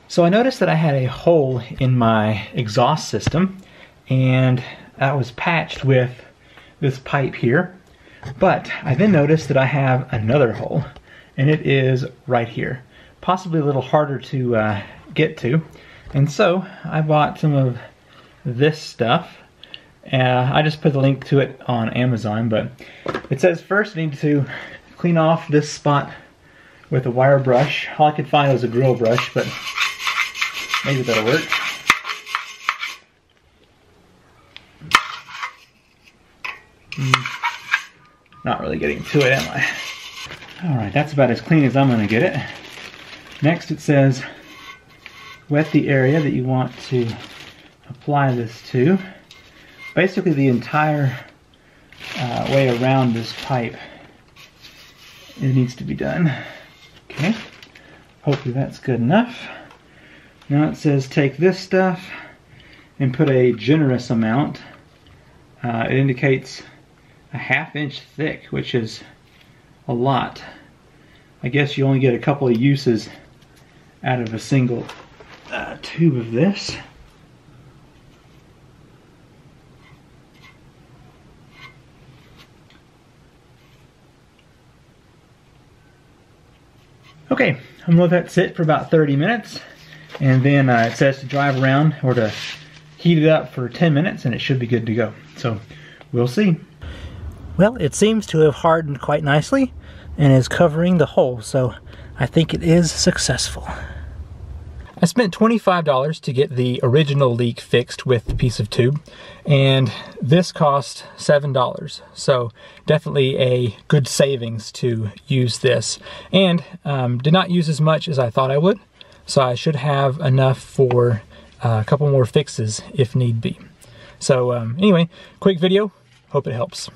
So I noticed that I had a hole in my exhaust system, and that was patched with this pipe here. But I then noticed that I have another hole, and it is right here. Possibly a little harder to get to. And so I bought some of this stuff. I just put the link to it on Amazon, but it says first I need to clean off this spot with a wire brush. All I could find was a grill brush, but maybe that'll work. Not really getting to it, am I? Alright, that's about as clean as I'm going to get it. Next it says wet the area that you want to apply this to. Basically the entire way around this pipe, it needs to be done. Okay, hopefully that's good enough. Now it says take this stuff and put a generous amount. It indicates a 1/2 inch thick, which is a lot. I guess you only get a couple of uses out of a single tube of this. Okay, I'm gonna let that sit for about 30 minutes, and then it says to drive around or to heat it up for 10 minutes and it should be good to go. So we'll see. Well, it seems to have hardened quite nicely and is covering the hole, so I think it is successful. I spent $25 to get the original leak fixed with the piece of tube, and this cost $7. So definitely a good savings to use this, and did not use as much as I thought I would, so I should have enough for a couple more fixes if need be. So anyway, quick video, hope it helps.